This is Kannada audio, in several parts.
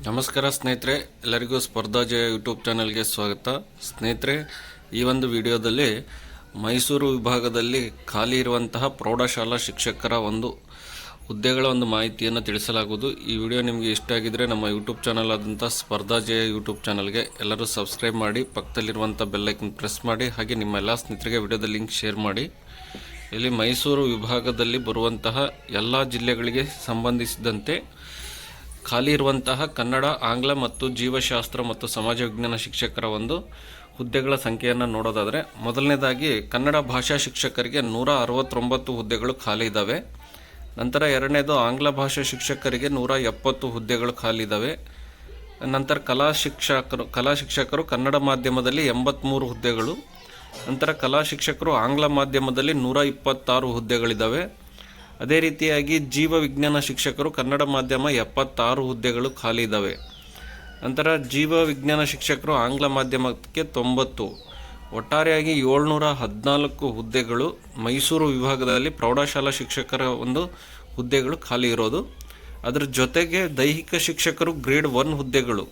ನಮಸ್ಕಾರ ಸ್ನೇಹಿತರೆ, ಎಲ್ಲರಿಗೂ ಸ್ಪರ್ಧಾ ಜಯ ಯೂಟ್ಯೂಬ್ ಚಾನಲ್ಗೆ ಸ್ವಾಗತ. ಸ್ನೇಹಿತರೆ, ಈ ಒಂದು ವಿಡಿಯೋದಲ್ಲಿ ಮೈಸೂರು ವಿಭಾಗದಲ್ಲಿ ಖಾಲಿ ಇರುವಂತಹ ಪ್ರೌಢಶಾಲಾ ಶಿಕ್ಷಕರ ಹುದ್ದೆಗಳ ಮಾಹಿತಿಯನ್ನು ತಿಳಿಸಲಾಗುವುದು. ಈ ವಿಡಿಯೋ ನಿಮಗೆ ಇಷ್ಟ ಆಗಿದ್ರೆ ನಮ್ಮ ಯೂಟ್ಯೂಬ್ ಚಾನಲ್ ಆದಂಥ ಸ್ಪರ್ಧಾ ಜಯ ಯೂಟ್ಯೂಬ್ ಚಾನಲ್ಗೆ ಎಲ್ಲರೂ ಸಬ್ಸ್ಕ್ರೈಬ್ ಮಾಡಿ, ಪಕ್ಕದಲ್ಲಿರುವಂಥ ಬೆಲ್ಲೈಕನ್ ಪ್ರೆಸ್ ಮಾಡಿ, ಹಾಗೆ ನಿಮ್ಮ ಎಲ್ಲ ಸ್ನೇಹಿತರಿಗೆ ವಿಡಿಯೋದ ಲಿಂಕ್ ಶೇರ್ ಮಾಡಿ. ಇಲ್ಲಿ ಮೈಸೂರು ವಿಭಾಗದಲ್ಲಿ ಬರುವಂತಹ ಎಲ್ಲ ಜಿಲ್ಲೆಗಳಿಗೆ ಸಂಬಂಧಿಸಿದಂತೆ ಖಾಲಿ ಇರುವಂತಹ ಕನ್ನಡ, ಆಂಗ್ಲ ಮತ್ತು ಜೀವಶಾಸ್ತ್ರ ಮತ್ತು ಸಮಾಜ ವಿಜ್ಞಾನ ಶಿಕ್ಷಕರ ಹುದ್ದೆಗಳ ಸಂಖ್ಯೆಯನ್ನು ನೋಡೋದಾದರೆ, ಮೊದಲನೇದಾಗಿ ಕನ್ನಡ ಭಾಷಾ ಶಿಕ್ಷಕರಿಗೆ 169 ಹುದ್ದೆಗಳು ಖಾಲಿ ಇದ್ದಾವೆ. ನಂತರ ಎರಡನೇದು ಆಂಗ್ಲ ಭಾಷಾ ಶಿಕ್ಷಕರಿಗೆ 170 ಹುದ್ದೆಗಳು ಖಾಲಿ ಇದ್ದಾವೆ. ನಂತರ ಕಲಾ ಶಿಕ್ಷಕರು ಕನ್ನಡ ಮಾಧ್ಯಮದಲ್ಲಿ 83 ಹುದ್ದೆಗಳು. ನಂತರ ಕಲಾ ಶಿಕ್ಷಕರು ಆಂಗ್ಲ ಮಾಧ್ಯಮದಲ್ಲಿ 126 ಹುದ್ದೆಗಳಿದ್ದಾವೆ. ಅದೇ ರೀತಿಯಾಗಿ ಜೀವ ವಿಜ್ಞಾನ ಶಿಕ್ಷಕರು ಕನ್ನಡ ಮಾಧ್ಯಮ 76 ಹುದ್ದೆಗಳು ಖಾಲಿ ಇದ್ದಾವೆ. ನಂತರ ಜೀವ ವಿಜ್ಞಾನ ಶಿಕ್ಷಕರು ಆಂಗ್ಲ ಮಾಧ್ಯಮಕ್ಕೆ 90. ಒಟ್ಟಾರೆಯಾಗಿ 714 ಹುದ್ದೆಗಳು ಮೈಸೂರು ವಿಭಾಗದಲ್ಲಿ ಪ್ರೌಢಶಾಲಾ ಶಿಕ್ಷಕರ ಹುದ್ದೆಗಳು ಖಾಲಿ ಇರೋದು. ಅದರ ಜೊತೆಗೆ ದೈಹಿಕ ಶಿಕ್ಷಕರು ಗ್ರೇಡ್ 1 ಹುದ್ದೆಗಳು,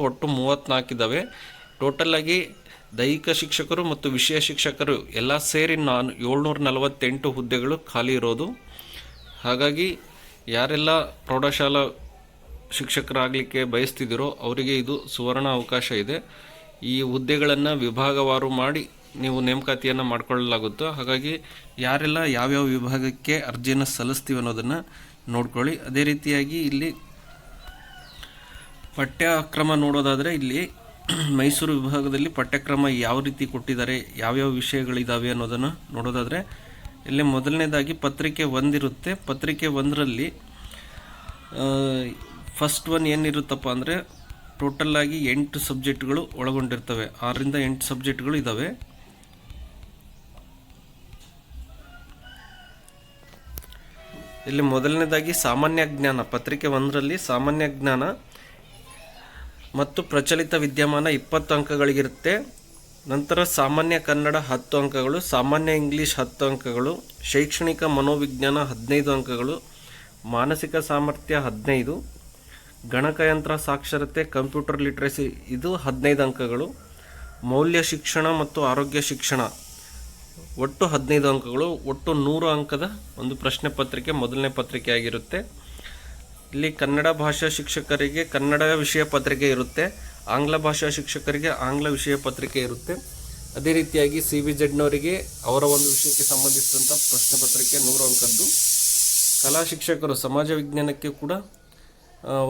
ಒಟ್ಟು 34 ಇದ್ದಾವೆ. ಟೋಟಲ್ ಆಗಿ ದೈಹಿಕ ಶಿಕ್ಷಕರು ಮತ್ತು ವಿಷಯ ಶಿಕ್ಷಕರು ಎಲ್ಲ ಸೇರಿ 748 ಹುದ್ದೆಗಳು ಖಾಲಿ ಇರೋದು. ಹಾಗಾಗಿ ಯಾರೆಲ್ಲ ಪ್ರೌಢಶಾಲಾ ಶಿಕ್ಷಕರಾಗಲಿಕ್ಕೆ ಬಯಸ್ತಿದ್ದೀರೋ ಅವರಿಗೆ ಇದು ಸುವರ್ಣ ಅವಕಾಶ ಇದೆ. ಈ ಹುದ್ದೆಗಳನ್ನು ವಿಭಾಗವಾರು ಮಾಡಿ ನೀವು ನೇಮಕಾತಿಯನ್ನು ಮಾಡಿಕೊಳ್ಳಲಾಗುತ್ತೆ. ಹಾಗಾಗಿ ಯಾರೆಲ್ಲ ಯಾವ್ಯಾವ ವಿಭಾಗಕ್ಕೆ ಅರ್ಜಿಯನ್ನು ಸಲ್ಲಿಸ್ತೀವಿ ಅನ್ನೋದನ್ನು ನೋಡ್ಕೊಳ್ಳಿ. ಅದೇ ರೀತಿಯಾಗಿ ಇಲ್ಲಿ ಪಠ್ಯಕ್ರಮ ನೋಡೋದಾದರೆ, ಇಲ್ಲಿ ಮೈಸೂರು ವಿಭಾಗದಲ್ಲಿ ಪಠ್ಯಕ್ರಮ ಯಾವ ರೀತಿ ಕೊಟ್ಟಿದ್ದಾರೆ, ಯಾವ್ಯಾವ ವಿಷಯಗಳಿದ್ದಾವೆ ಅನ್ನೋದನ್ನು ನೋಡೋದಾದರೆ, ಇಲ್ಲಿ ಮೊದಲನೇದಾಗಿ ಪತ್ರಿಕೆ 1 ಇರುತ್ತೆ. ಪತ್ರಿಕೆ 1ರಲ್ಲಿ ಫಸ್ಟ್ ಒನ್ ಏನಿರುತ್ತಪ್ಪ ಅಂದರೆ, ಟೋಟಲ್ಲಾಗಿ 8 ಸಬ್ಜೆಕ್ಟ್ಗಳು ಒಳಗೊಂಡಿರ್ತವೆ. 6ರಿಂದ 8 ಸಬ್ಜೆಕ್ಟ್ಗಳು ಇದ್ದಾವೆ. ಇಲ್ಲಿ ಮೊದಲನೇದಾಗಿ ಸಾಮಾನ್ಯ ಜ್ಞಾನ, ಪತ್ರಿಕೆ 1ರಲ್ಲಿ ಸಾಮಾನ್ಯ ಜ್ಞಾನ ಮತ್ತು ಪ್ರಚಲಿತ ವಿದ್ಯಮಾನ 20 ಅಂಕಗಳಿಗಿರುತ್ತೆ. ನಂತರ ಸಾಮಾನ್ಯ ಕನ್ನಡ 10 ಅಂಕಗಳು, ಸಾಮಾನ್ಯ ಇಂಗ್ಲೀಷ್ 10 ಅಂಕಗಳು, ಶೈಕ್ಷಣಿಕ ಮನೋವಿಜ್ಞಾನ 15 ಅಂಕಗಳು, ಮಾನಸಿಕ ಸಾಮರ್ಥ್ಯ 15, ಗಣಕಯಂತ್ರ ಸಾಕ್ಷರತೆ ಕಂಪ್ಯೂಟರ್ ಲಿಟ್ರಸಿ ಇದು 15 ಅಂಕಗಳು, ಮೌಲ್ಯ ಶಿಕ್ಷಣ ಮತ್ತು ಆರೋಗ್ಯ ಶಿಕ್ಷಣ ಒಟ್ಟು 15 ಅಂಕಗಳು. ಒಟ್ಟು 100 ಅಂಕದ ಪ್ರಶ್ನೆ ಪತ್ರಿಕೆ ಮೊದಲನೇ ಪತ್ರಿಕೆ ಆಗಿರುತ್ತೆ. ಇಲ್ಲಿ ಕನ್ನಡ ಭಾಷಾ ಶಿಕ್ಷಕರಿಗೆ ಕನ್ನಡ ವಿಷಯ ಪತ್ರಿಕೆ ಇರುತ್ತೆ, ಆಂಗ್ಲ ಭಾಷಾ ಶಿಕ್ಷಕರಿಗೆ ಆಂಗ್ಲ ವಿಷಯ ಪತ್ರಿಕೆ ಇರುತ್ತೆ. ಅದೇ ರೀತಿಯಾಗಿ CBZನವರಿಗೆ ಅವರ ವಿಷಯಕ್ಕೆ ಸಂಬಂಧಿಸಿದಂಥ ಪ್ರಶ್ನೆ ಪತ್ರಿಕೆ 100 ಅಂಕದ್ದು. ಕಲಾ ಶಿಕ್ಷಕರು ಸಮಾಜ ವಿಜ್ಞಾನಕ್ಕೆ ಕೂಡ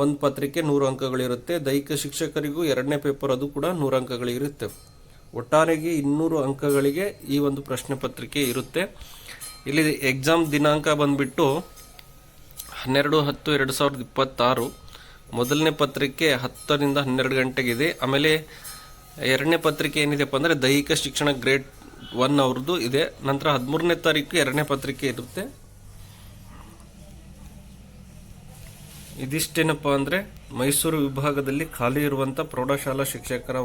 ಒಂದು ಪತ್ರಿಕೆ 100 ಅಂಕಗಳಿರುತ್ತೆ. ದೈಹಿಕ ಶಿಕ್ಷಕರಿಗೂ 2ನೇ ಪೇಪರ್ ಅದು ಕೂಡ 100 ಅಂಕಗಳಿರುತ್ತೆ. ಒಟ್ಟಾರೆಗೆ 200 ಅಂಕಗಳಿಗೆ ಈ ಪ್ರಶ್ನೆ ಪತ್ರಿಕೆ ಇರುತ್ತೆ. ಇಲ್ಲಿ ಎಕ್ಸಾಮ್ ದಿನಾಂಕ ಬಂದುಬಿಟ್ಟು 12/10/2026. ಮೊದಲನೇ ಪತ್ರಿಕೆ 10ರಿಂದ 12 ಗಂಟೆಗಿದೆ. ಆಮೇಲೆ ಎರಡನೇ ಪತ್ರಿಕೆ ಏನಿದೆಪ್ಪ ಅಂದರೆ ದೈಹಿಕ ಶಿಕ್ಷಣ ಗ್ರೇಡ್ 1 ಅವ್ರದ್ದು ಇದೆ. ನಂತರ 13ನೇ ತಾರೀಕು ಎರಡನೇ ಪತ್ರಿಕೆ ಇರುತ್ತೆ. ಇದಿಷ್ಟೇನಪ್ಪ ಅಂದರೆ ಮೈಸೂರು ವಿಭಾಗದಲ್ಲಿ ಖಾಲಿ ಇರುವಂಥ ಪ್ರೌಢಶಾಲಾ ಶಿಕ್ಷಕರ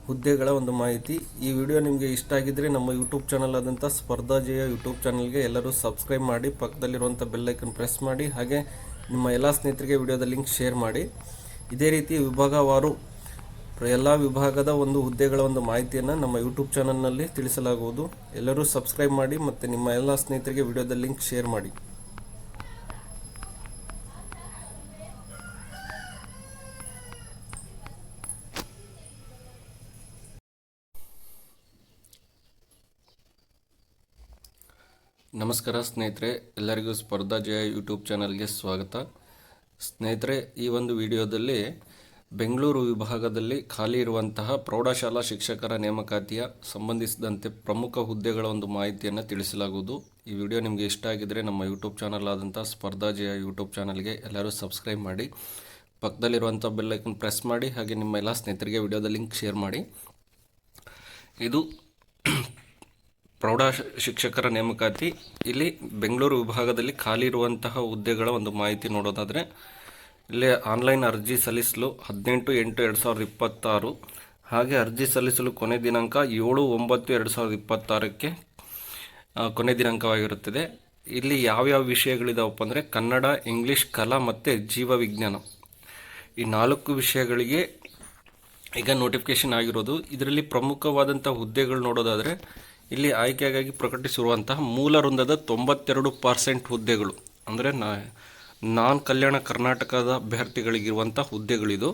ಹುದ್ದೆಗಳ ಮಾಹಿತಿ. ಈ ವಿಡಿಯೋ ನಿಮಗೆ ಇಷ್ಟ ಆಗಿದ್ದರೆ ನಮ್ಮ ಯೂಟ್ಯೂಬ್ ಚಾನಲ್ ಆದಂಥ ಸ್ಪರ್ಧಾ ಜಯ ಯೂಟ್ಯೂಬ್ ಚಾನಲ್ಗೆ ಎಲ್ಲರೂ ಸಬ್ಸ್ಕ್ರೈಬ್ ಮಾಡಿ, ಪಕ್ಕದಲ್ಲಿರುವಂಥ ಬೆಲ್ಲೈಕನ್ ಪ್ರೆಸ್ ಮಾಡಿ, ಹಾಗೆ ನಿಮ್ಮ ಎಲ್ಲ ಸ್ನೇಹಿತರಿಗೆ ವಿಡಿಯೋದ ಲಿಂಕ್ ಶೇರ್ ಮಾಡಿ. ಇದೇ ರೀತಿ ವಿಭಾಗವಾರು ಎಲ್ಲ ವಿಭಾಗದ ಹುದ್ದೆಗಳ ಮಾಹಿತಿಯನ್ನು ನಮ್ಮ ಯೂಟ್ಯೂಬ್ ಚಾನಲ್ನಲ್ಲಿ ತಿಳಿಸಲಾಗುವುದು. ಎಲ್ಲರೂ ಸಬ್ಸ್ಕ್ರೈಬ್ ಮಾಡಿ ಮತ್ತು ನಿಮ್ಮ ಎಲ್ಲ ಸ್ನೇಹಿತರಿಗೆ ವಿಡಿಯೋದ ಲಿಂಕ್ ಶೇರ್ ಮಾಡಿ. ನಮಸ್ಕಾರ ಸ್ನೇಹಿತರೆ, ಎಲ್ಲರಿಗೂ ಸ್ಪರ್ಧಾ ಜಯ ಯೂಟ್ಯೂಬ್ ಚಾನಲ್ಗೆ ಸ್ವಾಗತ. ಸ್ನೇಹಿತರೆ, ಈ ವಿಡಿಯೋದಲ್ಲಿ ಬೆಂಗಳೂರು ವಿಭಾಗದಲ್ಲಿ ಖಾಲಿ ಇರುವಂತಹ ಪ್ರೌಢಶಾಲಾ ಶಿಕ್ಷಕರ ನೇಮಕಾತಿಯ ಸಂಬಂಧಿಸಿದಂತೆ ಪ್ರಮುಖ ಹುದ್ದೆಗಳ ಮಾಹಿತಿಯನ್ನು ತಿಳಿಸಲಾಗುವುದು. ಈ ವಿಡಿಯೋ ನಿಮಗೆ ಇಷ್ಟ ಆಗಿದ್ದರೆ ನಮ್ಮ ಯೂಟ್ಯೂಬ್ ಚಾನಲ್ ಆದಂಥ ಸ್ಪರ್ಧಾ ಜಯ ಯೂಟ್ಯೂಬ್ ಚಾನಲ್ಗೆ ಎಲ್ಲರೂ ಸಬ್ಸ್ಕ್ರೈಬ್ ಮಾಡಿ, ಪಕ್ಕದಲ್ಲಿರುವಂಥ ಬೆಲ್ಲೈಕನ್ ಪ್ರೆಸ್ ಮಾಡಿ, ಹಾಗೆ ನಿಮ್ಮ ಎಲ್ಲ ಸ್ನೇಹಿತರಿಗೆ ವಿಡಿಯೋದ ಲಿಂಕ್ ಶೇರ್ ಮಾಡಿ. ಇದು ಪ್ರೌಢ ಶಿಕ್ಷಕರ ನೇಮಕಾತಿ. ಇಲ್ಲಿ ಬೆಂಗಳೂರು ವಿಭಾಗದಲ್ಲಿ ಖಾಲಿ ಇರುವಂತಹ ಹುದ್ದೆಗಳ ಮಾಹಿತಿ ನೋಡೋದಾದರೆ, ಇಲ್ಲಿ ಆನ್ಲೈನ್ ಅರ್ಜಿ ಸಲ್ಲಿಸಲು 18/8/2026, ಹಾಗೆ ಅರ್ಜಿ ಸಲ್ಲಿಸಲು ಕೊನೆ ದಿನಾಂಕ 7/9/2026ಕ್ಕೆ ಕೊನೆ ದಿನಾಂಕವಾಗಿರುತ್ತದೆ. ಇಲ್ಲಿ ಯಾವ್ಯಾವ ವಿಷಯಗಳಿದಾವಪ್ಪ ಅಂದರೆ ಕನ್ನಡ, ಇಂಗ್ಲೀಷ್, ಕಲಾ ಮತ್ತು ಜೀವವಿಜ್ಞಾನ. ಈ 4 ವಿಷಯಗಳಿಗೆ ಈಗ ನೋಟಿಫಿಕೇಶನ್ ಆಗಿರೋದು. ಇದರಲ್ಲಿ ಪ್ರಮುಖವಾದಂಥ ಹುದ್ದೆಗಳು ನೋಡೋದಾದರೆ ಇಲ್ಲಿ ಆಯ್ಕೆಗಾಗಿ ಪ್ರಕಟಿಸಿರುವಂತಹ ಮೂಲ ವೃಂದದ 92% ಹುದ್ದೆಗಳು ಅಂದರೆ ನಾನ್ ಕಲ್ಯಾಣ ಕರ್ನಾಟಕದ ಅಭ್ಯರ್ಥಿಗಳಿಗಿರುವಂಥ ಹುದ್ದೆಗಳಿದು.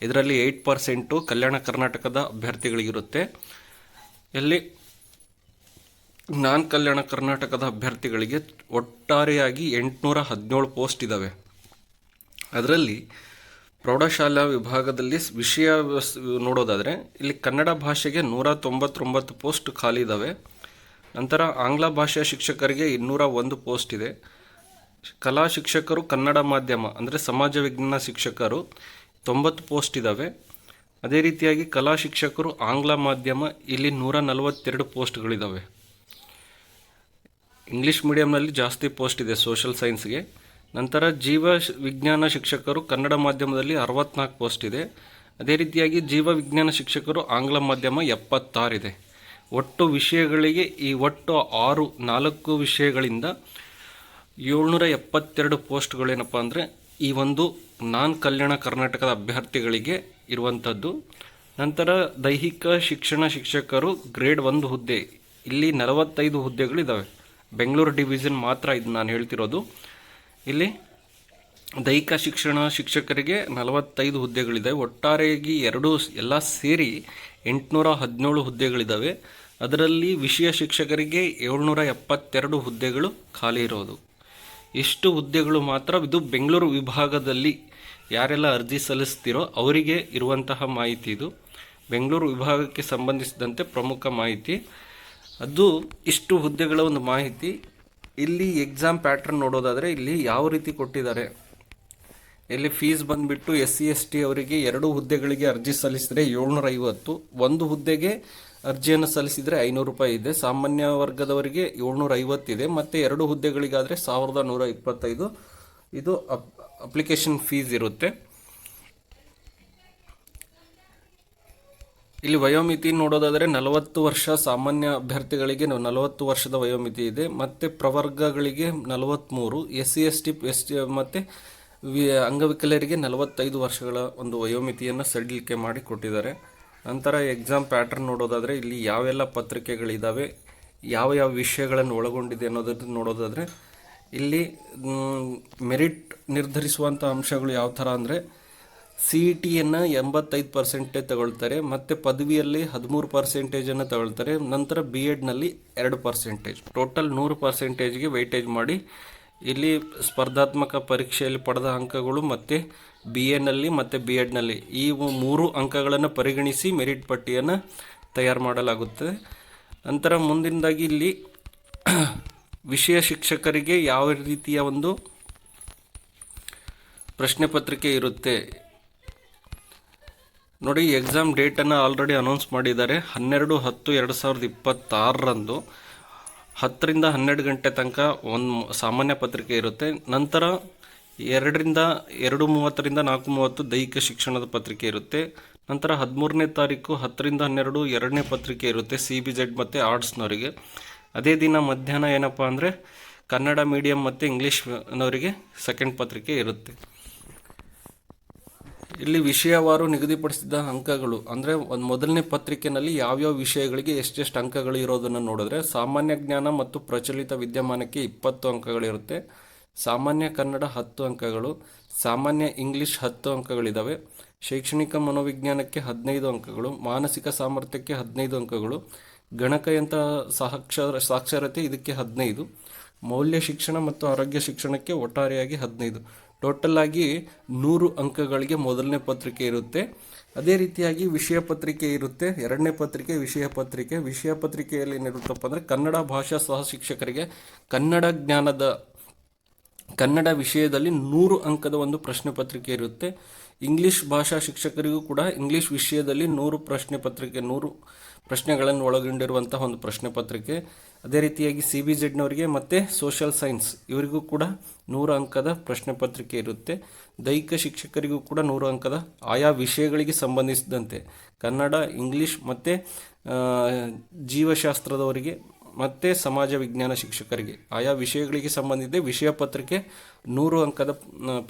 ಇದರಲ್ಲಿ 8% ಕಲ್ಯಾಣ ಕರ್ನಾಟಕದ ಅಭ್ಯರ್ಥಿಗಳಿಗಿರುತ್ತೆ. ಇಲ್ಲಿ ನಾನ್ ಕಲ್ಯಾಣ ಕರ್ನಾಟಕದ ಅಭ್ಯರ್ಥಿಗಳಿಗೆ ಒಟ್ಟಾರೆಯಾಗಿ 817 ಪೋಸ್ಟ್ ಇದ್ದಾವೆ. ಅದರಲ್ಲಿ ಪ್ರೌಢಶಾಲಾ ವಿಭಾಗದಲ್ಲಿ ವಿಷಯ ನೋಡೋದಾದರೆ ಇಲ್ಲಿ ಕನ್ನಡ ಭಾಷೆಗೆ 199 ಪೋಸ್ಟ್ ಖಾಲಿ ಇದ್ದಾವೆ. ನಂತರ ಆಂಗ್ಲ ಭಾಷೆಯ ಶಿಕ್ಷಕರಿಗೆ 201 ಪೋಸ್ಟ್ ಇದೆ. ಕಲಾ ಶಿಕ್ಷಕರು ಕನ್ನಡ ಮಾಧ್ಯಮ ಅಂದರೆ ಸಮಾಜ ವಿಜ್ಞಾನ ಶಿಕ್ಷಕರು 90 ಪೋಸ್ಟ್ ಇದ್ದಾವೆ. ಅದೇ ರೀತಿಯಾಗಿ ಕಲಾ ಶಿಕ್ಷಕರು ಆಂಗ್ಲ ಮಾಧ್ಯಮ ಇಲ್ಲಿ 142 ಪೋಸ್ಟ್ಗಳಿದ್ದಾವೆ. ಇಂಗ್ಲೀಷ್ ಮೀಡಿಯಂನಲ್ಲಿ ಜಾಸ್ತಿ ಪೋಸ್ಟ್ ಇದೆ ಸೋಷಲ್ ಸೈನ್ಸ್ಗೆ. ನಂತರ ಜೀವ ವಿಜ್ಞಾನ ಶಿಕ್ಷಕರು ಕನ್ನಡ ಮಾಧ್ಯಮದಲ್ಲಿ 64 ಪೋಸ್ಟ್ ಇದೆ. ಅದೇ ರೀತಿಯಾಗಿ ಜೀವ ವಿಜ್ಞಾನ ಶಿಕ್ಷಕರು ಆಂಗ್ಲ ಮಾಧ್ಯಮ 76 ಇದೆ. ಒಟ್ಟು ವಿಷಯಗಳಿಗೆ ಈ ಒಟ್ಟು 4 ವಿಷಯಗಳಿಂದ 772 ಪೋಸ್ಟ್ಗಳೇನಪ್ಪ ಅಂದರೆ ಈ ಒಂದು ನಾನ್ ಕಲ್ಯಾಣ ಕರ್ನಾಟಕದ ಅಭ್ಯರ್ಥಿಗಳಿಗೆ ಇರುವಂಥದ್ದು. ನಂತರ ದೈಹಿಕ ಶಿಕ್ಷಣ ಶಿಕ್ಷಕರು ಗ್ರೇಡ್ 1 ಹುದ್ದೆ ಇಲ್ಲಿ 45 ಹುದ್ದೆಗಳಿದ್ದಾವೆ. ಬೆಂಗಳೂರು ಡಿವಿಷನ್ ಮಾತ್ರ ಇದು ನಾನು ಹೇಳ್ತಿರೋದು. ಇಲ್ಲಿ ದೈಹಿಕ ಶಿಕ್ಷಣ ಶಿಕ್ಷಕರಿಗೆ 45 ಹುದ್ದೆಗಳಿದ್ದಾವೆ. ಒಟ್ಟಾರೆಯಾಗಿ ಎಲ್ಲ ಸೇರಿ 817 ಹುದ್ದೆಗಳಿದ್ದಾವೆ. ಅದರಲ್ಲಿ ವಿಷಯ ಶಿಕ್ಷಕರಿಗೆ 772 ಹುದ್ದೆಗಳು ಖಾಲಿ ಇರೋದು. ಇಷ್ಟು ಹುದ್ದೆಗಳು ಮಾತ್ರ. ಇದು ಬೆಂಗಳೂರು ವಿಭಾಗದಲ್ಲಿ ಯಾರೆಲ್ಲ ಅರ್ಜಿ ಸಲ್ಲಿಸ್ತಿರೋ ಅವರಿಗೆ ಇರುವಂತಹ ಮಾಹಿತಿ. ಇದು ಬೆಂಗಳೂರು ವಿಭಾಗಕ್ಕೆ ಸಂಬಂಧಿಸಿದಂತೆ ಪ್ರಮುಖ ಮಾಹಿತಿ. ಅದು ಇಷ್ಟು ಹುದ್ದೆಗಳ ಒಂದು ಮಾಹಿತಿ. ಇಲ್ಲಿ ಎಕ್ಸಾಮ್ ಪ್ಯಾಟ್ರನ್ ನೋಡೋದಾದರೆ ಇಲ್ಲಿ ಯಾವ ರೀತಿ ಕೊಟ್ಟಿದ್ದಾರೆ. ಇಲ್ಲಿ ಫೀಸ್ ಬಂದುಬಿಟ್ಟು SC/ST ಅವರಿಗೆ 2 ಹುದ್ದೆಗಳಿಗೆ ಅರ್ಜಿ ಸಲ್ಲಿಸಿದರೆ 750, 1 ಹುದ್ದೆಗೆ ಅರ್ಜಿಯನ್ನು ಸಲ್ಲಿಸಿದರೆ 500 ರೂಪಾಯಿ ಇದೆ. ಸಾಮಾನ್ಯ ವರ್ಗದವರಿಗೆ 750 ಇದೆ. ಮತ್ತು 2 ಹುದ್ದೆಗಳಿಗಾದರೆ 1125 ಇದು ಅಪ್ಲಿಕೇಶನ್ ಫೀಸ್ ಇರುತ್ತೆ. ಇಲ್ಲಿ ವಯೋಮಿತಿ ನೋಡೋದಾದರೆ 40 ವರ್ಷ ಸಾಮಾನ್ಯ ಅಭ್ಯರ್ಥಿಗಳಿಗೆ 40 ವರ್ಷದ ವಯೋಮಿತಿ ಇದೆ. ಮತ್ತು ಪ್ರವರ್ಗಗಳಿಗೆ 43, SC/ST ಮತ್ತು ಅಂಗವಿಕಲರಿಗೆ 45 ವರ್ಷಗಳ ಒಂದು ವಯೋಮಿತಿಯನ್ನು ಸಡಿಲಿಕೆ ಮಾಡಿ ಕೊಟ್ಟಿದ್ದಾರೆ. ನಂತರ ಎಕ್ಸಾಮ್ ಪ್ಯಾಟ್ರನ್ ನೋಡೋದಾದರೆ ಇಲ್ಲಿ ಯಾವೆಲ್ಲ ಪತ್ರಿಕೆಗಳಿದ್ದಾವೆ, ಯಾವ ವಿಷಯಗಳನ್ನು ಒಳಗೊಂಡಿದೆ ಅನ್ನೋದನ್ನು ನೋಡೋದಾದರೆ ಇಲ್ಲಿ ಮೆರಿಟ್ ನಿರ್ಧರಿಸುವಂಥ ಅಂಶಗಳು ಯಾವ ಥರ ಅಂದರೆ CETಯನ್ನು 85% ತಗೊಳ್ತಾರೆ. ಮತ್ತು ಪದವಿಯಲ್ಲಿ 13% ತಗೊಳ್ತಾರೆ. ನಂತರ BEdನಲ್ಲಿ 2%, ಟೋಟಲ್ 100%ಗೆ ವೆಯ್ಟೇಜ್ ಮಾಡಿ ಇಲ್ಲಿ ಸ್ಪರ್ಧಾತ್ಮಕ ಪರೀಕ್ಷೆಯಲ್ಲಿ ಪಡೆದ ಅಂಕಗಳು ಮತ್ತು BAನಲ್ಲಿ ಮತ್ತು BEdನಲ್ಲಿ ಈ 3 ಅಂಕಗಳನ್ನು ಪರಿಗಣಿಸಿ ಮೆರಿಟ್ ಪಟ್ಟಿಯನ್ನು ತಯಾರು ಮಾಡಲಾಗುತ್ತದೆ. ನಂತರ ಮುಂದಿನದಾಗಿ ಇಲ್ಲಿ ವಿಷಯ ಶಿಕ್ಷಕರಿಗೆ ಯಾವ ರೀತಿಯ ಒಂದು ಪ್ರಶ್ನೆ ಪತ್ರಿಕೆ ಇರುತ್ತೆ ನೋಡಿ. ಎಕ್ಸಾಮ್ ಡೇಟನ್ನು ಆಲ್ರೆಡಿ ಅನೌನ್ಸ್ ಮಾಡಿದ್ದಾರೆ. 12/10/2026 10 ರಿಂದ 12 ಗಂಟೆ ತನಕ ಒಂದು ಸಾಮಾನ್ಯ ಪತ್ರಿಕೆ ಇರುತ್ತೆ. ನಂತರ 2:30 4:30 ದೈಹಿಕ ಶಿಕ್ಷಣದ ಪತ್ರಿಕೆ ಇರುತ್ತೆ. ನಂತರ 13ನೇ ತಾರೀಕು 10 ರಿಂದ 12 2ನೇ ಪತ್ರಿಕೆ ಇರುತ್ತೆ CBZ ಮತ್ತು ಆರ್ಟ್ಸ್ನವರಿಗೆ. ಅದೇ ದಿನ ಮಧ್ಯಾಹ್ನ ಏನಪ್ಪ ಅಂದರೆ ಕನ್ನಡ ಮೀಡಿಯಂ ಮತ್ತು ಇಂಗ್ಲೀಷ್ನವರಿಗೆ ಸೆಕೆಂಡ್ ಪತ್ರಿಕೆ ಇರುತ್ತೆ. ಇಲ್ಲಿ ವಿಷಯವಾರು ನಿಗದಿಪಡಿಸಿದ ಅಂಕಗಳು ಅಂದರೆ ಒಂದು ಮೊದಲನೇ ಪತ್ರಿಕೆಯಲ್ಲಿ ಯಾವ್ಯಾವ ವಿಷಯಗಳಿಗೆ ಎಷ್ಟೆಷ್ಟು ಅಂಕಗಳು ಇರೋದನ್ನು ನೋಡಿದ್ರೆ ಸಾಮಾನ್ಯ ಜ್ಞಾನ ಮತ್ತು ಪ್ರಚಲಿತ ವಿದ್ಯಮಾನಕ್ಕೆ 20 ಅಂಕಗಳಿರುತ್ತೆ. ಸಾಮಾನ್ಯ ಕನ್ನಡ 10 ಅಂಕಗಳು, ಸಾಮಾನ್ಯ ಇಂಗ್ಲೀಷ್ 10 ಅಂಕಗಳಿದ್ದಾವೆ. ಶೈಕ್ಷಣಿಕ ಮನೋವಿಜ್ಞಾನಕ್ಕೆ 15 ಅಂಕಗಳು, ಮಾನಸಿಕ ಸಾಮರ್ಥ್ಯಕ್ಕೆ 15 ಅಂಕಗಳು, ಗಣಕಯಂತ್ರ ಸಾಕ್ಷರತೆ ಇದಕ್ಕೆ 15, ಮೌಲ್ಯ ಶಿಕ್ಷಣ ಮತ್ತು ಆರೋಗ್ಯ ಶಿಕ್ಷಣಕ್ಕೆ ಒಟ್ಟಾರೆಯಾಗಿ 15. ಟೋಟಲ್ ಆಗಿ 100 ಅಂಕಗಳಿಗೆ ಮೊದಲನೇ ಪತ್ರಿಕೆ ಇರುತ್ತೆ. ಅದೇ ರೀತಿಯಾಗಿ ವಿಷಯ ಪತ್ರಿಕೆ ಇರುತ್ತೆ. ಎರಡನೇ ಪತ್ರಿಕೆ ವಿಷಯ ಪತ್ರಿಕೆ. ವಿಷಯ ಪತ್ರಿಕೆಯಲ್ಲಿ ಏನಿರುತ್ತಪ್ಪ ಅಂದರೆ ಕನ್ನಡ ಭಾಷಾ ಸಹ ಶಿಕ್ಷಕರಿಗೆ ಕನ್ನಡ ವಿಷಯದಲ್ಲಿ 100 ಅಂಕದ ಒಂದು ಪ್ರಶ್ನೆ ಪತ್ರಿಕೆ ಇರುತ್ತೆ. ಇಂಗ್ಲೀಷ್ ಭಾಷಾ ಶಿಕ್ಷಕರಿಗೂ ಕೂಡ ಇಂಗ್ಲೀಷ್ ವಿಷಯದಲ್ಲಿ 100 ಪ್ರಶ್ನೆಗಳನ್ನು ಒಳಗೊಂಡಿರುವಂತಹ ಒಂದು ಪ್ರಶ್ನೆ ಪತ್ರಿಕೆ. ಅದೇ ರೀತಿಯಾಗಿ CBZನವರಿಗೆ ಮತ್ತು ಸೋಷಲ್ ಸೈನ್ಸ್ ಇವರಿಗೂ ಕೂಡ 100 ಅಂಕದ ಪ್ರಶ್ನೆ ಪತ್ರಿಕೆ ಇರುತ್ತೆ. ದೈಹಿಕ ಶಿಕ್ಷಕರಿಗೂ ಕೂಡ 100 ಅಂಕದ ಆಯಾ ವಿಷಯಗಳಿಗೆ ಸಂಬಂಧಿಸಿದಂತೆ ಕನ್ನಡ, ಇಂಗ್ಲೀಷ್ ಮತ್ತು ಜೀವಶಾಸ್ತ್ರದವರಿಗೆ ಮತ್ತು ಸಮಾಜ ವಿಜ್ಞಾನ ಶಿಕ್ಷಕರಿಗೆ ಆಯಾ ವಿಷಯಗಳಿಗೆ ಸಂಬಂಧಿಸಿದ ವಿಷಯ ಪತ್ರಿಕೆ 100 ಅಂಕದ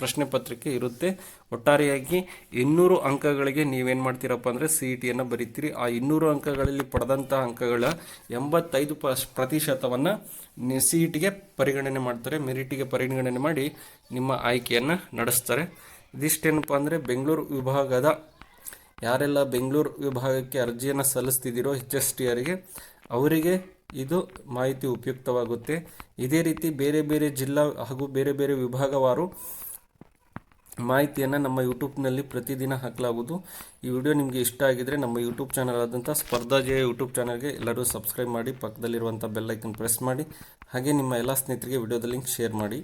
ಪ್ರಶ್ನೆ ಪತ್ರಿಕೆ ಇರುತ್ತೆ. ಒಟ್ಟಾರೆಯಾಗಿ 200 ಅಂಕಗಳಿಗೆ ನೀವೇನು ಮಾಡ್ತೀರಪ್ಪ ಅಂದರೆ CET-ಯನ್ನು ಬರೀತೀರಿ. ಆ 200 ಅಂಕಗಳಲ್ಲಿ ಪಡೆದಂಥ ಅಂಕಗಳ 85% CET-ಗೆ ಪರಿಗಣನೆ ಮಾಡ್ತಾರೆ, ಮೆರಿಟಿಗೆ ಪರಿಗಣನೆ ಮಾಡಿ ನಿಮ್ಮ ಆಯ್ಕೆಯನ್ನು ನಡೆಸ್ತಾರೆ. ಇದಿಷ್ಟೇನಪ್ಪ ಅಂದರೆ ಬೆಂಗಳೂರು ವಿಭಾಗದ ಯಾರೆಲ್ಲ ಬೆಂಗಳೂರು ವಿಭಾಗಕ್ಕೆ ಅರ್ಜಿಯನ್ನು ಸಲ್ಲಿಸ್ತಿದ್ದೀರೋ HSTRಗೆ ಅವರಿಗೆ ಇದು ಮಾಹಿತಿ ಉಪಯುಕ್ತವಾಗುತ್ತೆ. ಇದೇ ರೀತಿ ಬೇರೆ ಬೇರೆ ಜಿಲ್ಲಾ ಹಾಗೂ ಬೇರೆ ಬೇರೆ ವಿಭಾಗವಾರು ಮಾಹಿತಿಯನ್ನು ನಮ್ಮ ಯೂಟ್ಯೂಬ್ನಲ್ಲಿ ಪ್ರತಿದಿನ ಹಾಕಲಾಗುವುದು. ಈ ವಿಡಿಯೋ ನಿಮಗೆ ಇಷ್ಟ ಆಗಿದರೆ ನಮ್ಮ ಯೂಟ್ಯೂಬ್ ಚಾನಲ್ ಆದಂಥ ಸ್ಪರ್ಧಾ ಜಯ ಯೂಟ್ಯೂಬ್ ಚಾನಲ್ಗೆ ಎಲ್ಲರೂ ಸಬ್ಸ್ಕ್ರೈಬ್ ಮಾಡಿ, ಪಕ್ಕದಲ್ಲಿರುವಂಥ ಬೆಲ್ ಐಕನ್ ಪ್ರೆಸ್ ಮಾಡಿ, ಹಾಗೆ ನಿಮ್ಮ ಎಲ್ಲ ಸ್ನೇಹಿತರಿಗೆ ವಿಡಿಯೋದ ಲಿಂಕ್ ಶೇರ್ ಮಾಡಿ.